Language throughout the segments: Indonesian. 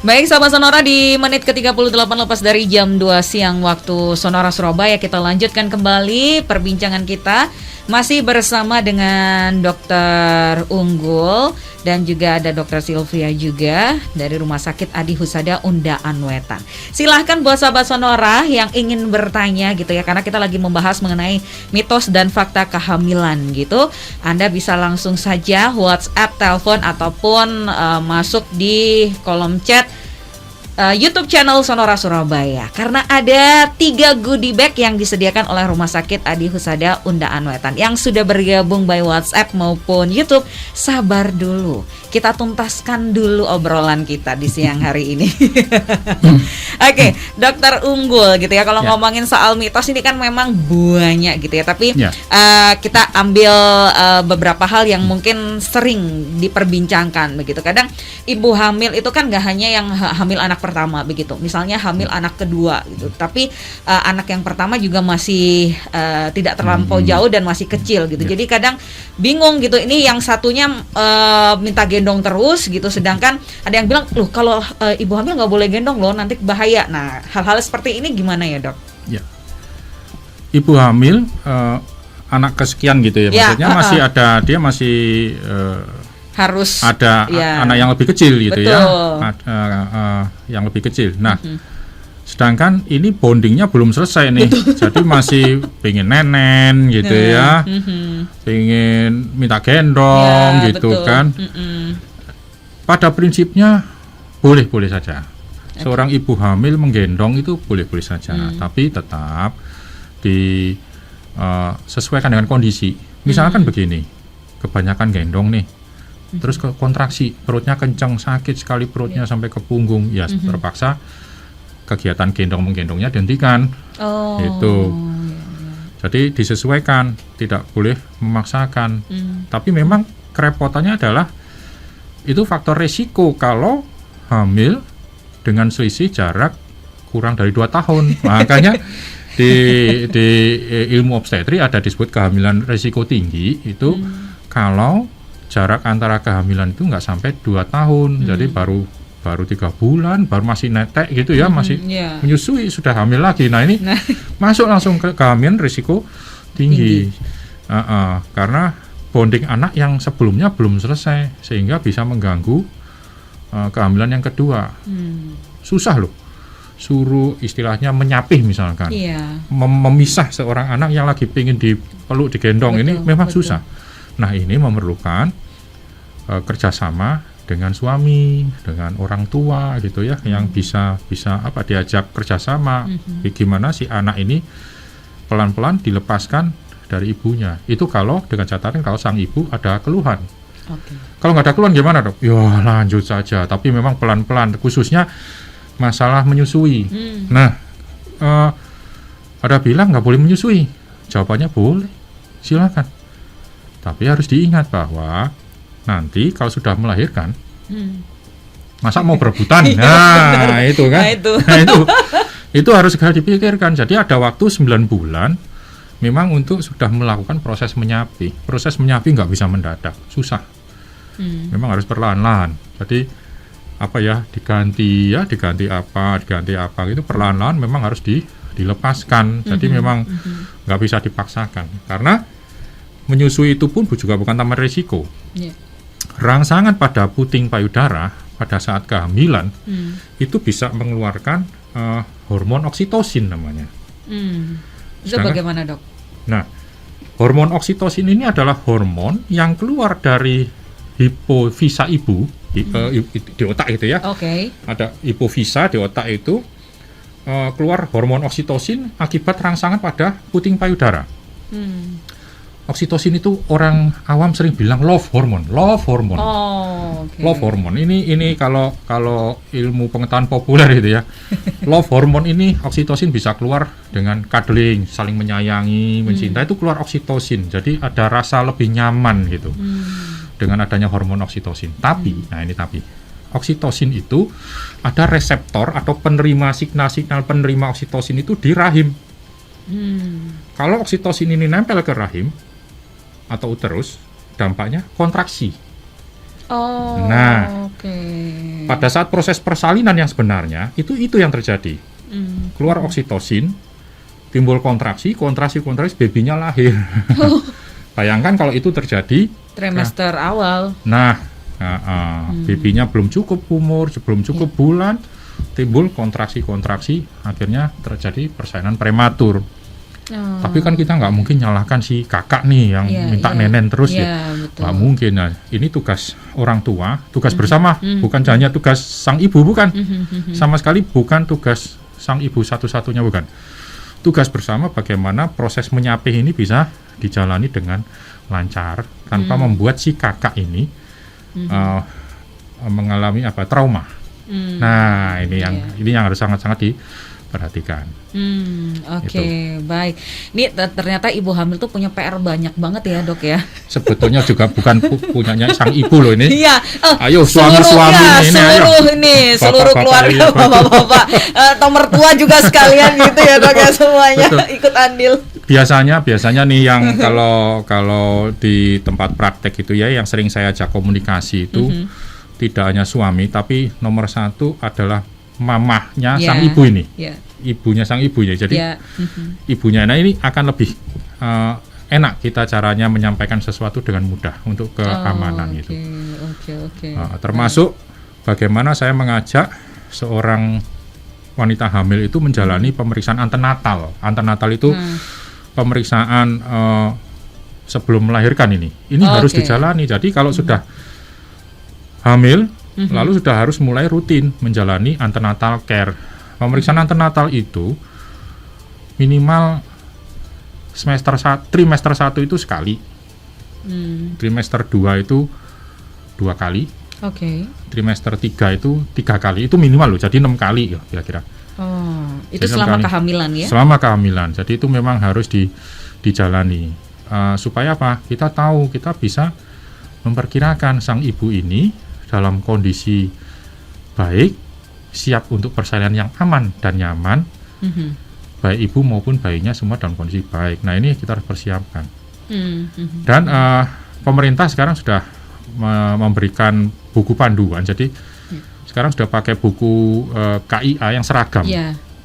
Baik, sahabat Sonora, di menit ke-38 lepas dari jam 2 siang waktu Sonora Surabaya, kita lanjutkan kembali perbincangan kita. Masih bersama dengan Dokter Unggul dan juga ada Dokter Sylvia juga dari Rumah Sakit Adi Husada Undaan Wetan. Silahkan buat sahabat Sonora yang ingin bertanya gitu ya, karena kita lagi membahas mengenai mitos dan fakta kehamilan gitu. Anda bisa langsung saja WhatsApp, telepon ataupun masuk di kolom chat YouTube channel Sonora Surabaya, karena ada 3 goodie bag yang disediakan oleh Rumah Sakit Adi Husada Undaan Wetan. Yang sudah bergabung by WhatsApp maupun YouTube, sabar dulu, kita tuntaskan dulu obrolan kita di siang hari ini. Oke, Dokter Unggul gitu ya, kalau ngomongin soal mitos ini kan memang banyak gitu ya, tapi kita ambil beberapa hal yang mungkin sering diperbincangkan begitu. Kadang ibu hamil itu kan gak hanya yang hamil anak pertama begitu, misalnya hamil anak kedua gitu, tapi anak yang pertama juga masih tidak terlampau jauh dan masih kecil gitu. Jadi kadang bingung gitu, ini yang satunya minta gendong terus gitu, sedangkan ada yang bilang, loh kalau ibu hamil nggak boleh gendong loh, nanti bahaya. Nah, hal-hal seperti ini gimana ya, Dok? Ya, ibu hamil anak kesekian gitu ya, maksudnya masih ada, dia masih harus ada anak yang lebih kecil gitu. Betul. Yang lebih kecil. Nah, sedangkan ini bondingnya belum selesai nih. Betul. Jadi masih pengen nenen gitu ya, pengen minta gendong gitu. Betul. Kan. Pada prinsipnya boleh-boleh saja. Seorang ibu hamil menggendong itu boleh-boleh saja, tapi tetap disesuaikan dengan kondisi. Misalkan begini, kebanyakan gendong nih, terus kontraksi, perutnya kencang, sakit sekali perutnya sampai ke punggung, ya terpaksa kegiatan gendong-menggendongnya dihentikan. Itu. Jadi disesuaikan, tidak boleh memaksakan. Tapi memang kerepotannya adalah itu faktor resiko kalau hamil dengan selisih jarak kurang dari 2 tahun. Makanya di ilmu obstetri ada disebut kehamilan resiko tinggi itu kalau jarak antara kehamilan itu nggak sampai 2 tahun, jadi baru 3 bulan, baru masih netek gitu ya, masih menyusui, sudah hamil lagi. Nah ini masuk langsung ke kehamilan risiko tinggi. Karena bonding anak yang sebelumnya belum selesai, sehingga bisa mengganggu kehamilan yang kedua. Susah loh, suruh istilahnya menyapih misalkan, memisah seorang anak yang lagi pengen dipeluk, digendong, ini memang susah. Nah, ini memerlukan kerjasama dengan suami, dengan orang tua gitu ya, yang bisa diajak kerjasama. Gimana si anak ini pelan-pelan dilepaskan dari ibunya. Itu kalau dengan catatan kalau sang ibu ada keluhan. Kalau nggak ada keluhan gimana, Dok? Ya lanjut saja, tapi memang pelan-pelan, khususnya masalah menyusui. Nah, ada bilang nggak boleh menyusui. Jawabannya boleh, silakan. Tapi harus diingat bahwa nanti kalau sudah melahirkan, masa mau berebutan? Nah, itu kan. Itu harus segera dipikirkan. Jadi ada waktu 9 bulan memang untuk sudah melakukan proses menyapi. Proses menyapi nggak bisa mendadak, susah. Memang harus perlahan-lahan. Jadi diganti apa itu perlahan-lahan memang harus dilepaskan. Jadi memang nggak bisa dipaksakan, karena menyusui itu pun juga bukan tanpa risiko. Rangsangan pada puting payudara pada saat kehamilan itu bisa mengeluarkan hormon oksitosin namanya. Itu bagaimana, Dok? Nah, hormon oksitosin ini adalah hormon yang keluar dari hipofisa ibu di otak itu ya. Ada hipofisa di otak itu, keluar hormon oksitosin akibat rangsangan pada puting payudara. Oksitosin itu orang awam sering bilang love hormone. Love hormone ini kalau ilmu pengetahuan populer itu ya. Love hormone ini oksitosin bisa keluar dengan cuddling, saling menyayangi, mencinta, itu keluar oksitosin. Jadi ada rasa lebih nyaman gitu dengan adanya hormon oksitosin. Tapi oksitosin itu ada reseptor atau penerima signal penerima oksitosin itu di rahim. Kalau oksitosin ini nempel ke rahim atau uterus, dampaknya kontraksi. pada saat proses persalinan yang sebenarnya itu yang terjadi. Keluar oksitosin, timbul kontraksi, babynya lahir. Bayangkan kalau itu terjadi trimester awal. Nah, babynya belum cukup umur, belum cukup bulan, timbul kontraksi, akhirnya terjadi persalinan prematur. Tapi kan kita nggak mungkin nyalahkan si kakak nih yang minta nenen terus ya. Nggak mungkin. Nah, ini tugas orang tua, tugas bersama, bukan hanya tugas sang ibu, bukan. Sama sekali bukan tugas sang ibu satu-satunya, bukan. Tugas bersama bagaimana proses menyapih ini bisa dijalani dengan lancar tanpa membuat si kakak ini mengalami trauma. Nah, ini yang harus sangat-sangat diperhatikan. Oke, baik. Ini ternyata ibu hamil tuh punya PR banyak banget ya, Dok ya. Sebetulnya juga bukan punyanya sang ibu loh ini. Iya. Ayo suami-suami ini, seluruh keluarga, bapak-bapak, atau mertua juga sekalian gitu ya, Dok ya, semuanya ikut andil. Biasanya nih yang kalau di tempat praktek itu ya, yang sering saya ajak komunikasi itu tidak hanya suami, tapi nomor satu adalah mamahnya sang ibu ini, ibunya sang ibunya. Jadi ibunya, nah ini akan lebih enak kita caranya menyampaikan sesuatu dengan mudah untuk keamanan gitu. Termasuk bagaimana saya mengajak seorang wanita hamil itu menjalani pemeriksaan antenatal. Antenatal itu pemeriksaan sebelum melahirkan ini harus dijalani. Jadi kalau sudah hamil, lalu sudah harus mulai rutin menjalani antenatal care. Pemeriksaan antenatal itu minimal trimester 1 itu sekali, trimester 2 itu 2 kali, trimester 3 itu 3 kali, itu minimal loh, jadi 6 kali ya kira-kira. Itu jadi selama kehamilan ya? Selama kehamilan, jadi itu memang harus dijalani. Supaya apa? Kita tahu, kita bisa memperkirakan sang ibu ini dalam kondisi baik, siap untuk persalinan yang aman dan nyaman, baik ibu maupun bayinya semua dalam kondisi baik. Nah, ini kita harus persiapkan. Dan pemerintah sekarang sudah memberikan buku panduan, jadi sekarang sudah pakai buku KIA yang seragam.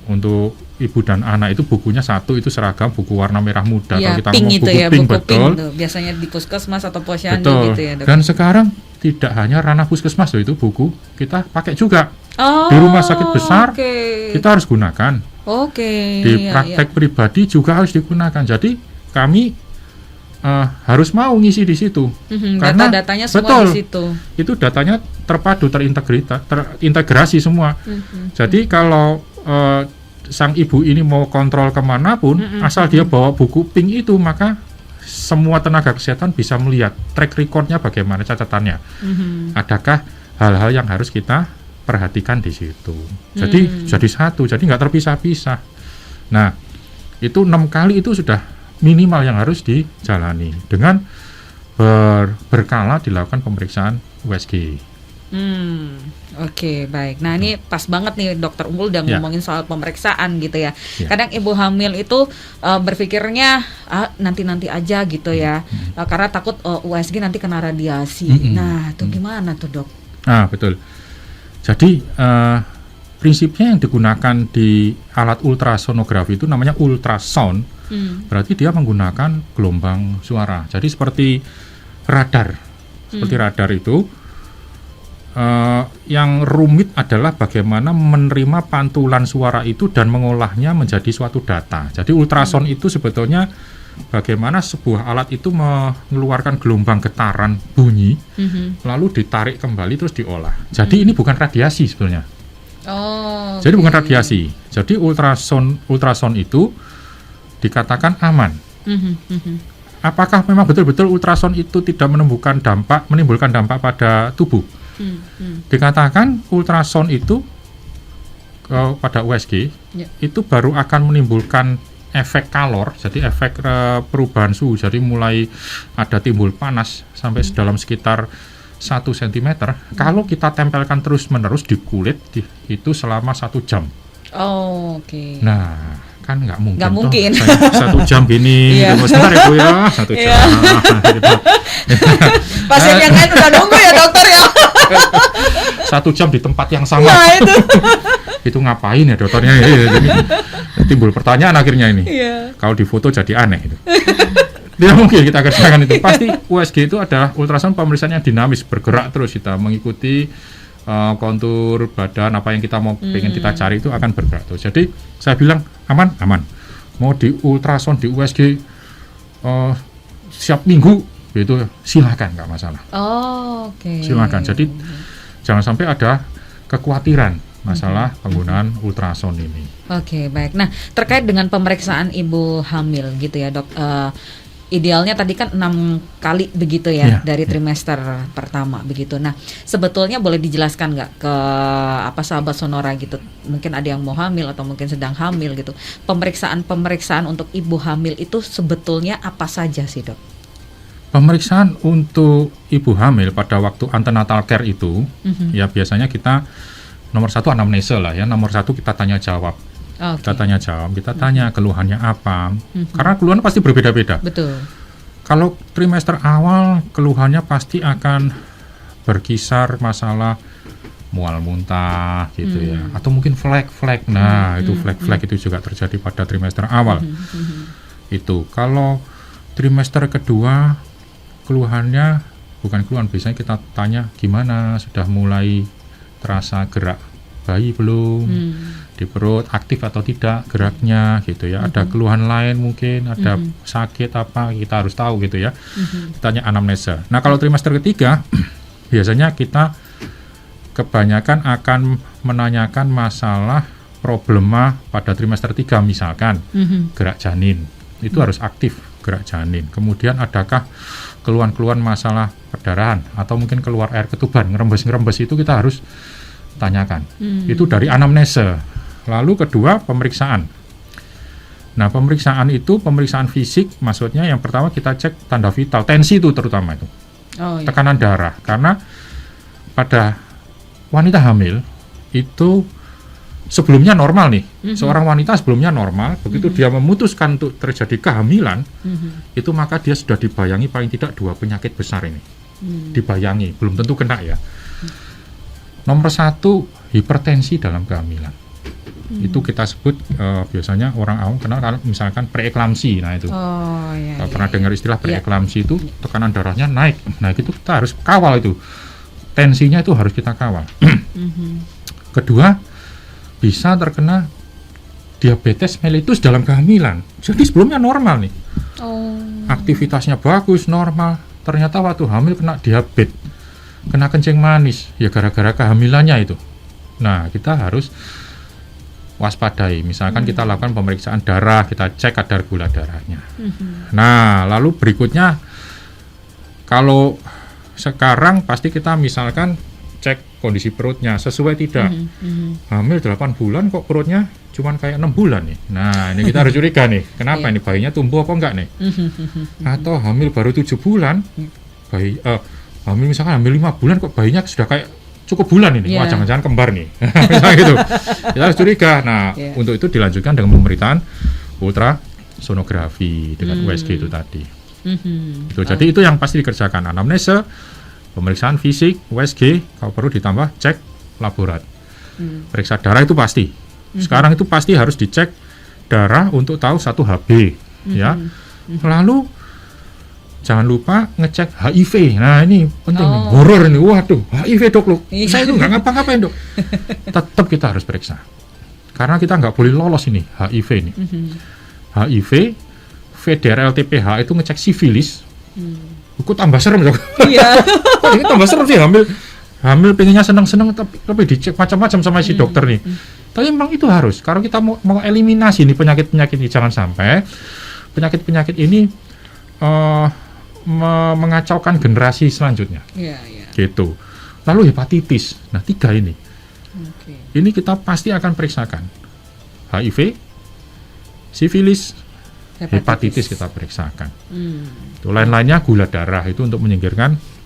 Untuk ibu dan anak itu bukunya satu, itu seragam, buku warna merah muda. Kalau kita ngomong buku ya, pink, buku betul. Pink biasanya di puskesmas atau posyandu gitu ya, Dok. Dan sekarang tidak hanya ranah puskesmas loh, itu buku kita pakai juga di rumah sakit besar, kita harus gunakan. Di praktek pribadi juga harus digunakan. Jadi kami harus mau ngisi di situ, karena data-datanya semua di situ. Itu datanya terpadu, terintegrasi semua. Jadi kalau sang ibu ini mau kontrol kemanapun, asal dia bawa buku pink itu, maka semua tenaga kesehatan bisa melihat track recordnya bagaimana, catatannya. Adakah hal-hal yang harus kita perhatikan di situ. Jadi satu, jadi nggak terpisah-pisah. Nah, itu 6 kali itu sudah minimal yang harus dijalani dengan berkala dilakukan pemeriksaan USG. Oke, baik. Nah, ini pas banget nih Dokter Unggul udah ngomongin soal pemeriksaan gitu ya. Kadang ibu hamil itu berpikirnya nanti-nanti aja gitu ya, karena takut USG nanti kena radiasi. Nah, itu gimana tuh, Dok? Betul. Jadi prinsipnya yang digunakan di alat ultrasonografi itu namanya ultrasound. Berarti dia menggunakan gelombang suara. Jadi seperti radar. Seperti radar itu yang rumit adalah bagaimana menerima pantulan suara itu dan mengolahnya menjadi suatu data. Jadi ultrasound itu sebetulnya bagaimana sebuah alat itu mengeluarkan gelombang getaran bunyi, lalu ditarik kembali terus diolah. Jadi ini bukan radiasi sebetulnya. Jadi bukan radiasi. Jadi ultrasound itu dikatakan aman. Apakah memang betul-betul ultrasound itu tidak menimbulkan dampak pada tubuh? Dikatakan ultrasound itu pada USG itu baru akan menimbulkan efek kalor, jadi efek perubahan suhu, jadi mulai ada timbul panas sampai dalam sekitar 1 cm kalau kita tempelkan terus-menerus di kulit itu selama 1 jam. Nah, kan nggak mungkin. 1 jam gini, sebentar ya Bu ya, 1 jam. Pasien yang lain udah nunggu ya dokter ya. 1 jam di tempat yang sama. Nah, itu. Itu ngapain ya dokternya? Jadi timbul pertanyaan akhirnya ini. Iya. Kalau difoto jadi aneh itu. Tidak mungkin kita kerjakan itu. Pasti USG itu adalah ultrasound pemeriksaan yang dinamis, bergerak terus, kita mengikuti kontur badan, apa yang kita mau pengen kita cari itu akan bergerak terus. Jadi saya bilang aman. Mau di ultrasound di USG siap minggu itu silakan, nggak masalah. Oke. Silakan. Jadi jangan sampai ada kekhawatiran masalah penggunaan ultrasound ini. Oke, baik. Nah, terkait dengan pemeriksaan ibu hamil gitu ya, Dok. Idealnya tadi kan 6 kali begitu ya, dari trimester pertama begitu. Nah, sebetulnya boleh dijelaskan nggak ke sahabat Sonora gitu, mungkin ada yang mau hamil atau mungkin sedang hamil gitu, pemeriksaan untuk ibu hamil itu sebetulnya apa saja sih, Dok? Pemeriksaan untuk ibu hamil pada waktu antenatal care itu ya biasanya kita nomor 1 anamnesa lah ya, nomor 1 kita tanya jawab. Kita tanya jawab, kita tanya keluhannya apa, karena keluhan pasti berbeda-beda. Betul. Kalau trimester awal keluhannya pasti akan berkisar masalah mual muntah gitu ya, atau mungkin flek. Nah itu flek itu juga terjadi pada trimester awal. Itu kalau trimester kedua keluhannya bukan keluhan, biasanya kita tanya gimana, sudah mulai terasa gerak bayi belum, di perut aktif atau tidak geraknya gitu ya, ada keluhan lain mungkin, ada sakit apa, kita harus tahu gitu ya. Tanya anamnesa. Nah kalau trimester ketiga biasanya kita kebanyakan akan menanyakan masalah problema pada trimester 3 misalkan gerak janin itu harus aktif gerak janin, kemudian adakah keluhan-keluhan masalah perdarahan atau mungkin keluar air ketuban, ngerembes itu kita harus tanyakan. Itu dari anamnesa. Lalu kedua pemeriksaan. Nah pemeriksaan itu pemeriksaan fisik, maksudnya yang pertama kita cek tanda vital, tensi itu terutama itu, tekanan darah, karena pada wanita hamil itu sebelumnya normal nih, seorang wanita sebelumnya normal, begitu dia memutuskan untuk terjadi kehamilan, itu maka dia sudah dibayangi paling tidak 2 penyakit besar ini, dibayangi, belum tentu kena ya. Nomor 1 hipertensi dalam kehamilan. Itu kita sebut biasanya orang awam kenal kalau misalkan preeklamsi. Nah itu pernah dengar istilah preeklamsi itu tekanan darahnya naik. Nah itu kita harus kawal itu, tensinya itu harus kita kawal. Kedua, bisa terkena diabetes mellitus dalam kehamilan. Jadi sebelumnya normal nih, aktivitasnya bagus normal, ternyata waktu hamil kena diabetes, kena kencing manis, ya gara-gara kehamilannya itu. Nah kita harus waspadai, misalkan kita lakukan pemeriksaan darah, kita cek kadar gula darahnya. Nah, lalu berikutnya, kalau sekarang pasti kita misalkan cek kondisi perutnya, sesuai tidak. Hamil 8 bulan kok perutnya cuman kayak 6 bulan nih. Nah, ini kita harus curiga nih, kenapa ini bayinya tumbuh apa enggak nih? Atau hamil baru 7 bulan, hamil misalkan hamil 5 bulan kok bayinya sudah kayak cukup bulan ini, wah jangan-jangan kembar nih, misalnya gitu. Kita harus curiga. Nah, untuk itu dilanjutkan dengan pemeriksaan ultrasonografi dengan USG itu tadi. Jadi itu yang pasti dikerjakan, anamnesa, pemeriksaan fisik, USG, kalau perlu ditambah cek laborat. Periksa darah itu pasti. Sekarang itu pasti harus dicek darah untuk tahu 1 HB, ya. Lalu jangan lupa ngecek HIV. Nah ini penting nih, horor ini. Waduh, HIV dok loh. Saya itu nggak ngapa-ngapain dok. Tetap kita harus periksa. Karena kita nggak boleh lolos ini HIV ini. HIV, VDR-LTPH itu ngecek sifilis. Kok tambah serem dok. Iya. Kok ini tambah serem sih, hamil pengennya seneng-seneng tapi dicek macam-macam sama si dokter nih. Tapi memang itu harus. Kalau kita mau eliminasi nih penyakit-penyakit ini, jangan sampai penyakit-penyakit ini mengacaukan generasi selanjutnya, gitu. Lalu hepatitis, nah 3 ini, ini kita pasti akan periksakan, HIV, sifilis, hepatitis kita periksakan. Itu lain-lainnya gula darah itu untuk menyingkirkan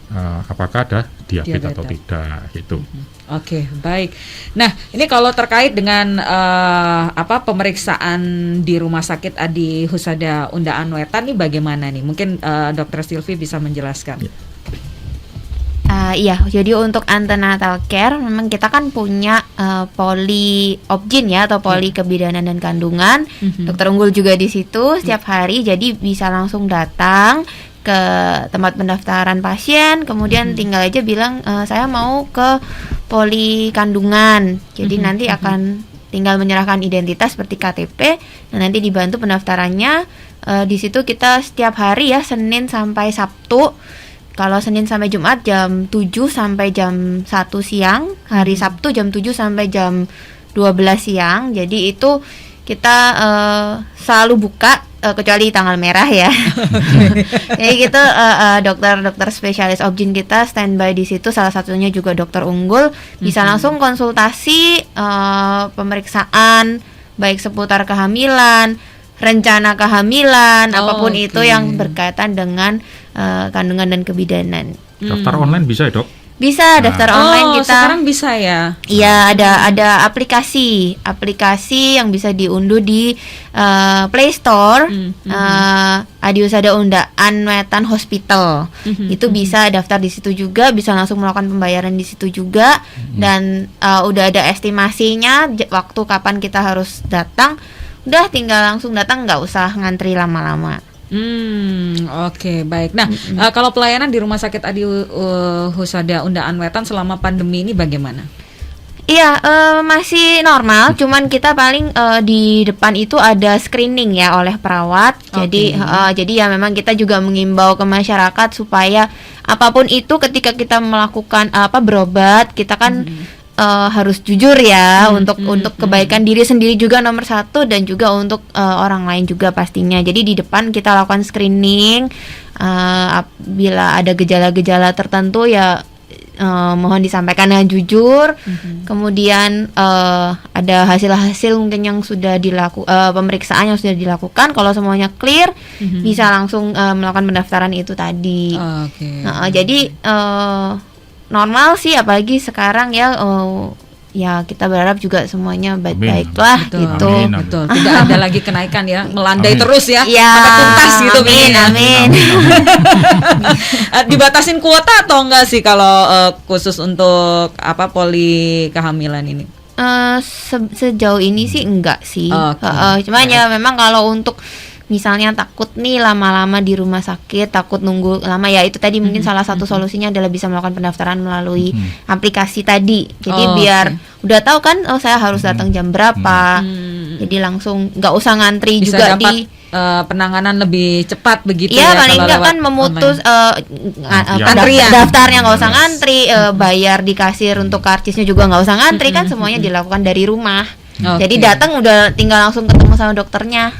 apakah ada diabetes atau tidak, gitu. Oke, baik. Nah, ini kalau terkait dengan pemeriksaan di Rumah Sakit Adi Husada Undaan Wetan ini bagaimana nih? Mungkin Dr. Silvi bisa menjelaskan. Iya, jadi untuk antenatal care memang kita kan punya poli obgyn ya atau poli kebidanan dan kandungan. Dokter Unggul juga di situ setiap hari, jadi bisa langsung datang ke tempat pendaftaran pasien, kemudian tinggal aja bilang saya mau ke poli kandungan. Jadi nanti akan tinggal menyerahkan identitas seperti KTP, dan nanti dibantu pendaftarannya. Di situ kita setiap hari ya, Senin sampai Sabtu. Kalau Senin sampai Jumat jam 7 sampai jam 1 siang, hari Sabtu jam 7 sampai jam 12 siang. Jadi itu kita selalu buka kecuali tanggal merah ya. Jadi gitu dokter spesialis obgyn kita standby di situ, salah satunya juga dokter Unggul, bisa langsung konsultasi pemeriksaan baik seputar kehamilan, rencana kehamilan, apapun itu yang berkaitan dengan kandungan dan kebidanan. Daftar online bisa ya, Dok? Bisa daftar online kita. Sekarang bisa ya? Iya, ada aplikasi yang bisa diunduh di Play Store. Adiusada Undaan Wetan Hospital. Itu bisa daftar di situ juga, bisa langsung melakukan pembayaran di situ juga, dan udah ada estimasinya waktu kapan kita harus datang. Udah tinggal langsung datang, nggak usah ngantri lama-lama. Oke, baik. Nah, kalau pelayanan di Rumah Sakit Adi Husada Undaan Wetan selama pandemi ini bagaimana? Iya, masih normal. Cuman kita paling di depan itu ada screening ya oleh perawat. Jadi ya memang kita juga mengimbau ke masyarakat supaya apapun itu ketika kita melakukan berobat, kita kan harus jujur ya, untuk kebaikan diri sendiri juga nomor satu, dan juga untuk orang lain juga pastinya. Jadi di depan kita lakukan screening, bila ada gejala-gejala tertentu ya mohon disampaikan dengan jujur. Kemudian ada hasil-hasil mungkin yang sudah dilakukan, pemeriksaan yang sudah dilakukan. Kalau semuanya clear, bisa langsung melakukan pendaftaran itu tadi. Jadi normal sih, apalagi sekarang ya. Ya kita berharap juga semuanya baik-baik lah gitu. Betul. Tidak ada lagi kenaikan ya, melandai terus ya. Sampai tuntas gitu. Amin. Dibatasin kuota atau enggak sih kalau khusus untuk poli kehamilan ini? Sejauh ini sih enggak sih. Cuman ya memang kalau untuk misalnya takut nih lama-lama di rumah sakit, takut nunggu lama, ya itu tadi mungkin salah satu solusinya adalah bisa melakukan pendaftaran melalui aplikasi tadi. Jadi biar udah tahu kan, saya harus datang jam berapa. Jadi langsung nggak usah ngantri, bisa juga dapat penanganan lebih cepat begitu ya. Paling nggak kan memutus daftarnya nggak usah ngantri, bayar di kasir untuk karcisnya juga nggak usah ngantri, kan semuanya dilakukan dari rumah. Jadi datang udah tinggal langsung ketemu sama dokternya.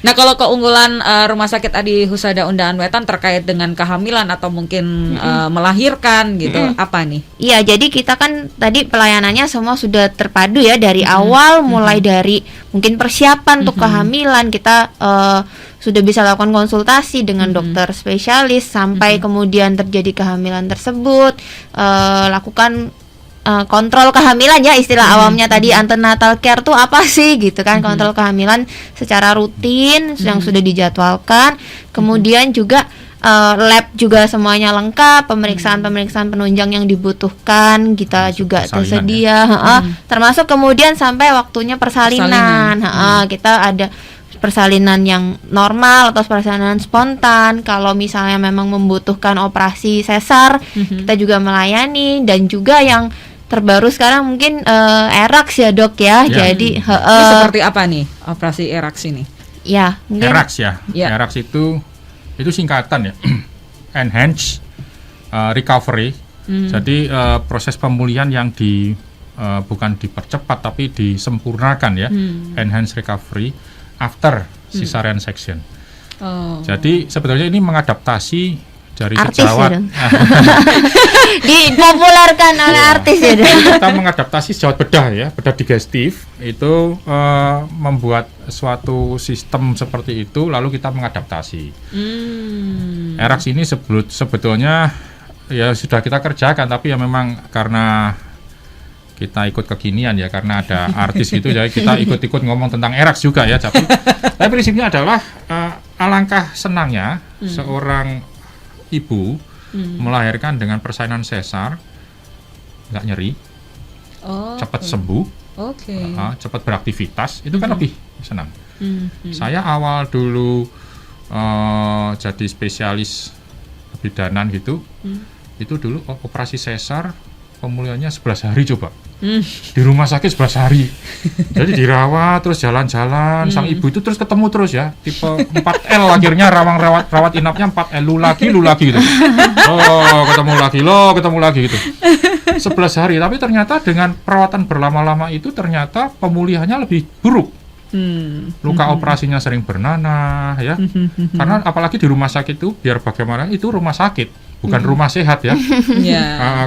Nah, kalau keunggulan Rumah Sakit Adi Husada Undaan Wetan terkait dengan kehamilan atau mungkin melahirkan gitu, apa nih? Iya, jadi kita kan tadi pelayanannya semua sudah terpadu ya dari awal, mulai dari mungkin persiapan untuk kehamilan, kita sudah bisa lakukan konsultasi dengan dokter spesialis sampai kemudian terjadi kehamilan tersebut, lakukan kontrol kehamilan ya, istilah awamnya tadi antenatal care tuh apa sih gitu kan. Kontrol kehamilan secara rutin yang sudah dijadwalkan, kemudian juga lab juga semuanya lengkap, pemeriksaan penunjang yang dibutuhkan kita juga tersedia, termasuk kemudian sampai waktunya persalinan. Kita ada persalinan yang normal atau persalinan spontan. Kalau misalnya memang membutuhkan operasi sesar, kita juga melayani. Dan juga yang terbaru sekarang mungkin ERAX ya dok ya. Jadi ini seperti apa nih operasi ERAX ini? Ya mungkin ERAX ya. ERAX itu singkatan ya. Enhanced Recovery. Jadi proses pemulihan yang bukan dipercepat tapi disempurnakan ya. Enhanced Recovery after cesarean section. Jadi sebetulnya ini mengadaptasi dari sejawat dipopulerkan oleh artis ya. Kita mengadaptasi sejawat bedah digestif itu, membuat suatu sistem seperti itu, lalu kita mengadaptasi. ERAX ini sebetulnya ya sudah kita kerjakan, tapi ya memang karena kita ikut kekinian ya, karena ada artis gitu, jadi kita ikut-ikut ngomong tentang ERAX juga ya. Tapi prinsipnya adalah alangkah senangnya seorang ibu melahirkan dengan persalinan sesar, nggak nyeri, cepat sembuh, cepat beraktivitas, itu kan lebih senang. Saya awal dulu jadi spesialis kebidanan gitu, itu dulu operasi sesar pemulihannya 11 hari coba. Di rumah sakit 11 hari. Jadi dirawat terus jalan-jalan, sang ibu itu terus ketemu terus ya, tipe 4L akhirnya rawat inapnya 4L, lu lagi gitu. Ketemu lagi gitu. 11 hari, tapi ternyata dengan perawatan berlama-lama itu ternyata pemulihannya lebih buruk. Luka operasinya sering bernanah ya. Karena apalagi di rumah sakit itu biar bagaimana itu rumah sakit, bukan rumah sehat ya.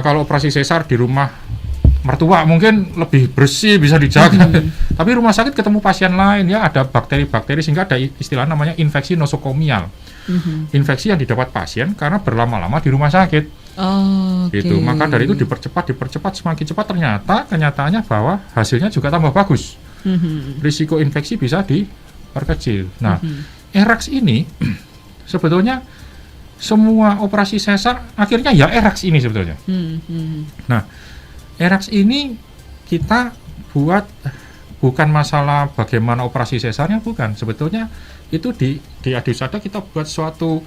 Kalau operasi sesar di rumah mertua mungkin lebih bersih, bisa dijaga. Tapi rumah sakit ketemu pasien lain ya, ada bakteri-bakteri sehingga ada istilah namanya infeksi nosokomial. Infeksi yang didapat pasien karena berlama-lama di rumah sakit. Gitu. Maka dari itu dipercepat semakin cepat, ternyata kenyataannya bahwa hasilnya juga tambah bagus. Risiko infeksi bisa diperkecil. Nah, ERAX ini sebetulnya semua operasi sesar akhirnya ya ERAX ini sebetulnya. Nah, ERAX ini kita buat bukan masalah bagaimana operasi sesarnya, bukan. Sebetulnya itu di Adusada kita buat suatu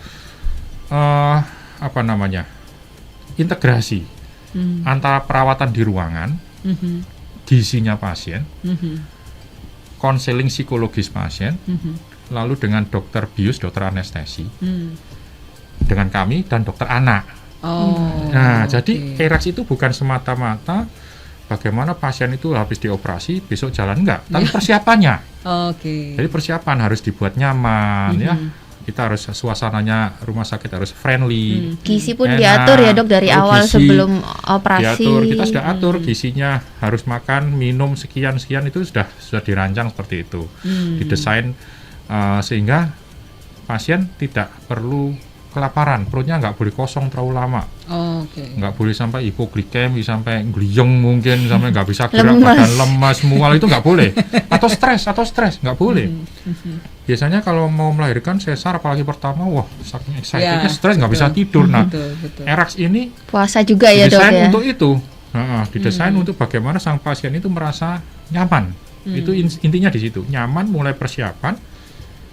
integrasi antara perawatan di ruangan, gizinya pasien, konseling psikologis pasien, lalu dengan dokter bius, dokter anestesi, dengan kami dan dokter anak. Jadi ERAX itu bukan semata-mata bagaimana pasien itu habis dioperasi besok jalan, enggak, tapi persiapannya. Jadi persiapan harus dibuat nyaman ya. Kita harus suasananya rumah sakit harus friendly. Gizi pun enak, diatur ya dok dari awal gizi sebelum operasi. Diatur, kita sudah atur gizinya, harus makan, minum sekian itu sudah dirancang seperti itu. Didesain sehingga pasien tidak perlu kelaparan, perutnya nggak boleh kosong terlalu lama, nggak boleh sampai hipoglikemi, sampai gliyeng mungkin, sampai nggak bisa gerak, badan lemas, mual, itu nggak boleh, atau stres nggak boleh. Biasanya kalau mau melahirkan sesar apalagi pertama, wah saking excitednya stres nggak bisa tidur. Nah, ERAX ini puasa juga ya dok ya. Untuk itu, didesain untuk bagaimana sang pasien itu merasa nyaman. Itu intinya di situ, nyaman mulai persiapan.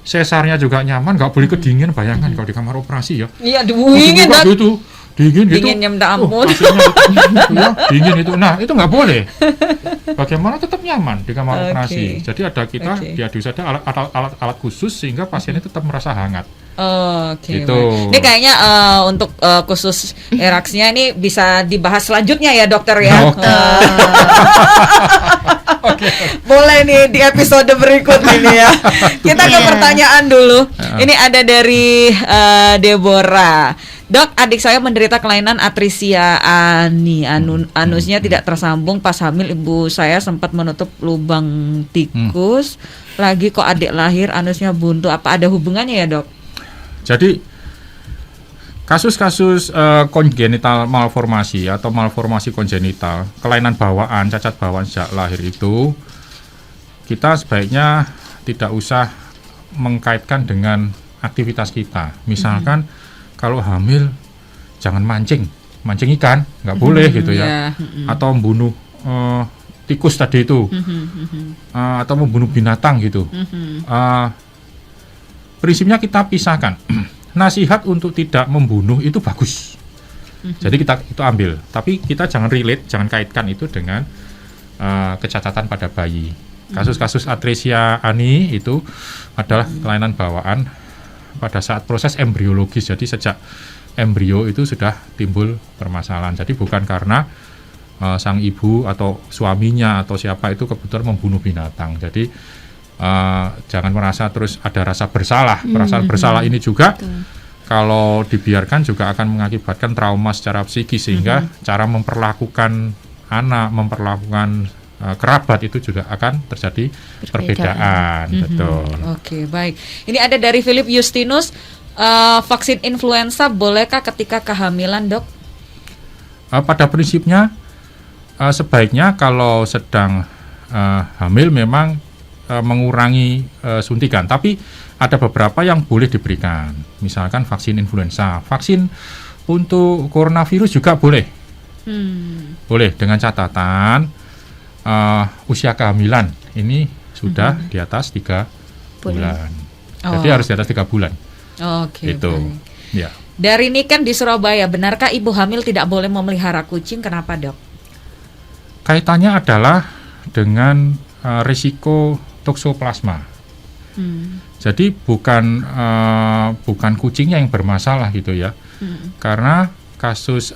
Sesarnya juga nyaman, nggak boleh kedingin. Bayangkan kalau di kamar operasi ya. Iya, dingin gitu. Dingin yang minta ampun. Dingin itu. Nah, itu nggak boleh. Bagaimana tetap nyaman di kamar operasi. Jadi ada kita di Adusada alat khusus sehingga pasiennya tetap merasa hangat. Gitu. Ini kayaknya untuk khusus ERAX-nya ini bisa dibahas selanjutnya ya dokter ya. Boleh nih di episode berikut ini ya. Kita ke pertanyaan dulu. Ini ada dari Deborah. Dok, adik saya menderita kelainan atrisia ani, anusnya tidak tersambung. Pas hamil ibu saya sempat menutup lubang tikus. Lagi kok adik lahir anusnya buntu. Apa ada hubungannya ya dok? Jadi kasus-kasus kongenital malformasi atau malformasi kongenital, kelainan bawaan, cacat bawaan sejak lahir itu, kita sebaiknya tidak usah mengkaitkan dengan aktivitas kita. Misalkan kalau hamil jangan mancing ikan, nggak boleh gitu ya. Atau membunuh tikus tadi itu, atau membunuh binatang gitu. Prinsipnya kita pisahkan. Nasihat untuk tidak membunuh itu bagus. Jadi kita itu ambil, tapi kita jangan relate, jangan kaitkan itu dengan kecacatan pada bayi. Kasus-kasus atresia ani itu adalah kelainan bawaan pada saat proses embriologis. Jadi sejak embrio itu sudah timbul permasalahan. Jadi bukan karena sang ibu atau suaminya atau siapa itu kebetulan membunuh binatang. Jadi jangan merasa terus ada rasa bersalah. Perasaan bersalah ini juga kalau dibiarkan juga akan mengakibatkan trauma secara psikis, sehingga cara memperlakukan anak, memperlakukan kerabat itu juga akan terjadi perbedaan. Betul. Oke, baik. Ini ada dari Philip Justinus, vaksin influenza bolehkah ketika kehamilan, dok? Pada prinsipnya sebaiknya kalau sedang hamil memang mengurangi suntikan, tapi ada beberapa yang boleh diberikan. Misalkan vaksin influenza, vaksin untuk coronavirus juga boleh. Boleh dengan catatan usia kehamilan ini sudah di atas 3 bulan. Jadi harus di atas 3 bulan. Oke. Itu. Baik. Ya. Dari ini kan di Surabaya, benarkah ibu hamil tidak boleh memelihara kucing? Kenapa, Dok? Kaitannya adalah dengan risiko toksoplasma. Jadi bukan kucingnya yang bermasalah gitu ya. Karena kasus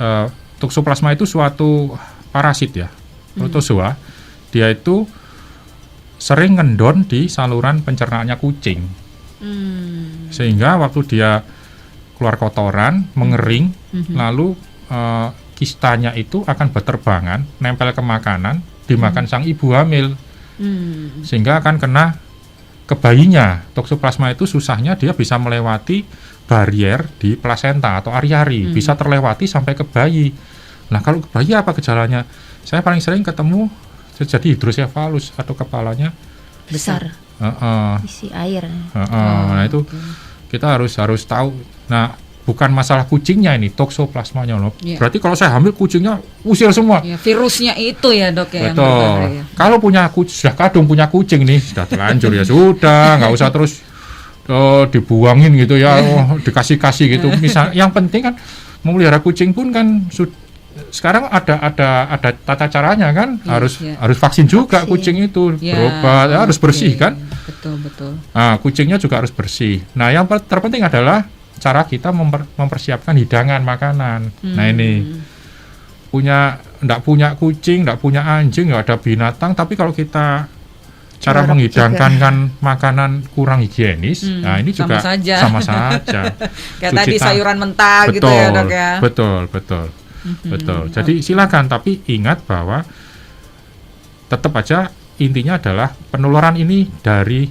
toksoplasma itu suatu parasit ya, protozoa. Dia itu sering ngendon di saluran pencernaannya kucing. Sehingga waktu dia keluar kotoran, mengering, lalu kistanya itu akan berterbangan, nempel ke makanan, dimakan sang ibu hamil. Sehingga akan kena ke bayinya. Toksoplasma itu susahnya dia bisa melewati barier di plasenta atau ari-ari, bisa terlewati sampai ke bayi. Nah, kalau ke bayi apa gejalanya? Saya paling sering ketemu terjadi hidrosefalus atau kepalanya besar. Isi air. Nah, itu kita harus tahu. Nah, bukan masalah kucingnya ini, toksoplasmanya loh. Yeah. Berarti kalau saya hamil kucingnya usil semua. Ya, virusnya itu ya, Dok ya. Betul. Ya. Kalau sudah kadung punya kucing nih, sudah terlanjur ya sudah, nggak usah terus dibuangin gitu ya, dikasih gitu. Misal, yang penting kan memelihara kucing pun kan sekarang ada tata caranya kan, harus vaksin juga kucing itu, berobat, harus bersih kan. Betul. Nah, kucingnya juga harus bersih. Nah, yang terpenting adalah cara kita mempersiapkan hidangan makanan. Nah, ini nggak punya kucing, nggak punya anjing, nggak ada binatang, tapi kalau kita cara menghidangkan kan makanan kurang higienis, nah ini juga sama saja. Kayak tadi sayuran mentah gitu ya, Dok ya. Betul. Jadi silakan, tapi ingat bahwa tetap aja intinya adalah penularan ini dari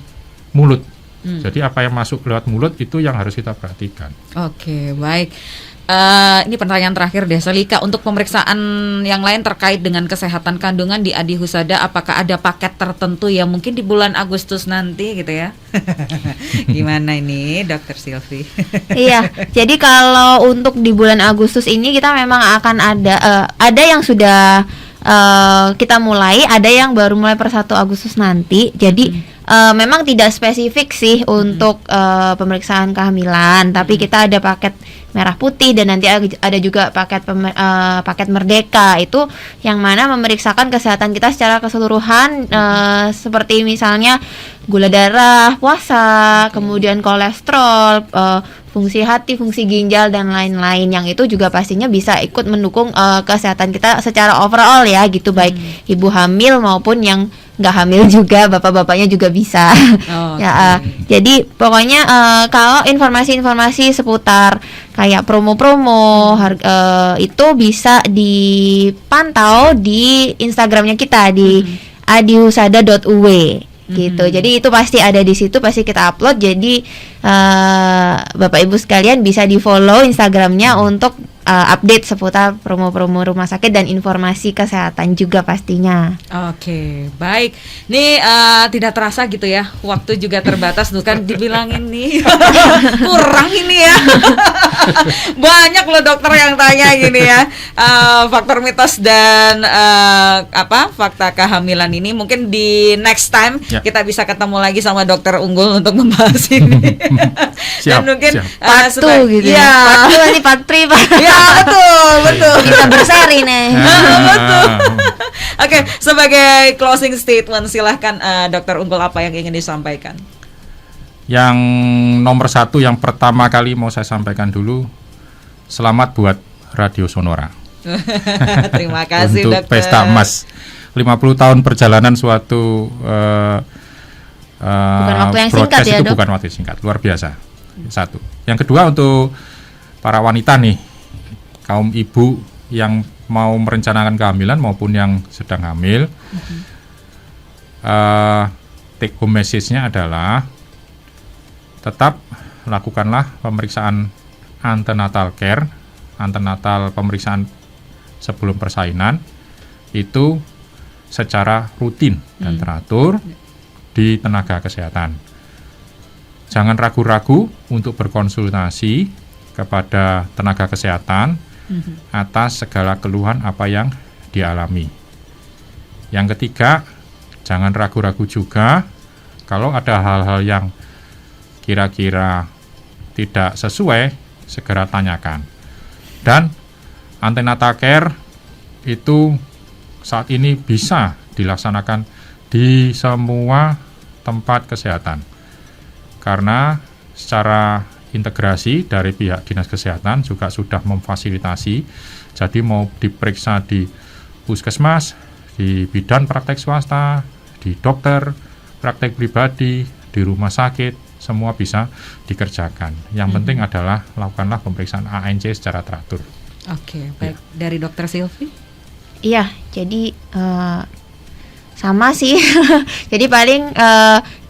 mulut. Jadi apa yang masuk lewat mulut itu yang harus kita perhatikan. Oke, baik. Ini pertanyaan terakhir deh, Selika, untuk pemeriksaan yang lain terkait dengan kesehatan kandungan di Adi Husada, apakah ada paket tertentu yang mungkin di bulan Agustus nanti gitu ya? Gimana ini, Dokter Silvi? Iya, jadi kalau untuk di bulan Agustus ini kita memang akan ada yang sudah kita mulai, ada yang baru mulai per 1 Agustus nanti. Jadi memang tidak spesifik sih untuk pemeriksaan kehamilan, tapi kita ada paket merah putih dan nanti ada juga paket merdeka, itu yang mana memeriksakan kesehatan kita secara keseluruhan, seperti misalnya gula darah, puasa, kemudian kolesterol, fungsi hati, fungsi ginjal dan lain-lain, yang itu juga pastinya bisa ikut mendukung kesehatan kita secara overall ya gitu, baik ibu hamil maupun yang nggak hamil juga, bapak-bapaknya juga bisa. Ya, jadi pokoknya kalau informasi-informasi seputar kayak promo-promo itu bisa dipantau di Instagramnya kita di adihusada.uw gitu. Jadi itu pasti ada di situ, pasti kita upload. Jadi Bapak Ibu sekalian bisa di-follow Instagramnya untuk update seputar promo-promo rumah sakit dan informasi kesehatan juga pastinya. Oke, baik. Nih tidak terasa gitu ya, waktu juga terbatas tuh kan dibilangin nih kurang ini ya. Banyak loh dokter yang tanya gini ya, faktor mitos dan fakta kehamilan ini. Mungkin di next time kita bisa ketemu lagi sama Dokter Unggul untuk membahas ini. Siap, dan mungkin part 2 gitu ya. Part 2 nih, part 3 Pak. Ya, betul. Kita berseri nih. Betul. Oke, sebagai closing statement silahkan Dokter Unggul, apa yang ingin disampaikan? Yang nomor 1 yang pertama kali mau saya sampaikan dulu, selamat buat Radio Sonora. Terima kasih untuk Dokter. Pesta Emas 50 tahun perjalanan suatu bukan waktu yang singkat ya, itu Dok? bukan waktu singkat, luar biasa. 1. Yang kedua, untuk para wanita nih, kaum ibu yang mau merencanakan kehamilan maupun yang sedang hamil, take home message-nya adalah tetap lakukanlah pemeriksaan antenatal care, antenatal pemeriksaan sebelum persalinan itu secara rutin dan teratur di tenaga kesehatan. Jangan ragu-ragu untuk berkonsultasi kepada tenaga kesehatan atas segala keluhan apa yang dialami. Yang ketiga, jangan ragu-ragu juga kalau ada hal-hal yang kira-kira tidak sesuai, segera tanyakan. Dan antenatal care itu saat ini bisa dilaksanakan di semua tempat kesehatan. Karena secara integrasi dari pihak Dinas Kesehatan juga sudah memfasilitasi, jadi mau diperiksa di puskesmas, di bidan praktek swasta, di dokter, praktek pribadi, di rumah sakit, semua bisa dikerjakan. Yang penting adalah lakukanlah pemeriksaan ANC secara teratur. Oke, baik. Dari Dokter Silvi? Iya, jadi sama sih. Jadi paling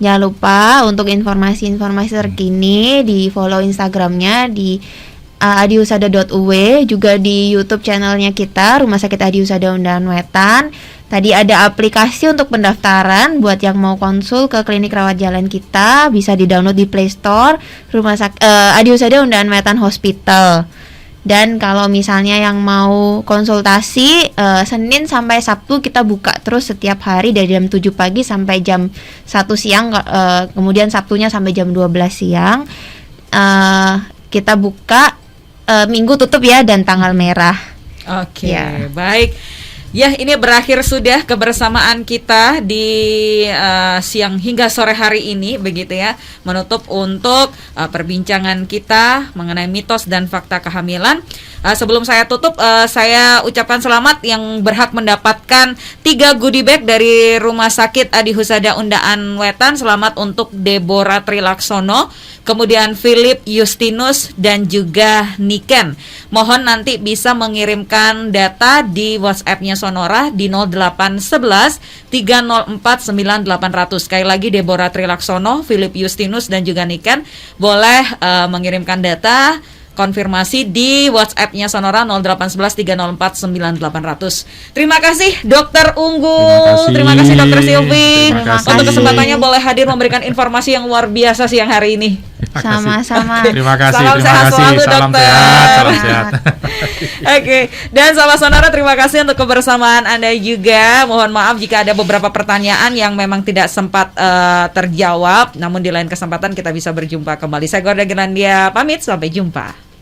jangan lupa untuk informasi-informasi terkini di follow Instagramnya di adiusada.uw, juga di YouTube channelnya kita Rumah Sakit Adi Husada Undahan Wetan. Tadi ada aplikasi untuk pendaftaran buat yang mau konsul ke klinik rawat jalan kita, bisa di-download di Play Store Adi Husada Undahan Wetan Hospital. Dan kalau misalnya yang mau konsultasi, Senin sampai Sabtu kita buka terus setiap hari dari jam 7 pagi sampai jam 1 siang, kemudian Sabtunya sampai jam 12 siang. Kita buka, Minggu tutup ya, dan tanggal merah. Oke, Ya. baik. Ya, ini berakhir sudah kebersamaan kita di siang hingga sore hari ini, begitu ya. Menutup untuk perbincangan kita mengenai mitos dan fakta kehamilan. Sebelum saya tutup, saya ucapkan selamat yang berhak mendapatkan 3 goodie bag dari Rumah Sakit Adi Husada Undaan Wetan. Selamat untuk Deborah Trilaksono, kemudian Philip Justinus, dan juga Niken. Mohon nanti bisa mengirimkan data di WhatsApp-nya Sonora di 0811 304 9800. Sekali lagi, Deborah Trilaksono, Philip Justinus, dan juga Niken boleh mengirimkan data konfirmasi di WhatsApp-nya Sonora 0811 304 9800. Terima kasih Dokter Unggul, terima kasih Dokter Silvi untuk kesempatannya boleh hadir memberikan informasi yang luar biasa siang hari ini. Sama-sama. Terima kasih. Salam Terima sehat kasih. selalu, Salam Dokter. sehat. Salam sehat. Oke, dan sahabat Sonora, terima kasih untuk kebersamaan Anda juga. Mohon maaf jika ada beberapa pertanyaan yang memang tidak sempat terjawab, namun di lain kesempatan kita bisa berjumpa kembali. Saya Gorda Gelandia pamit, sampai jumpa.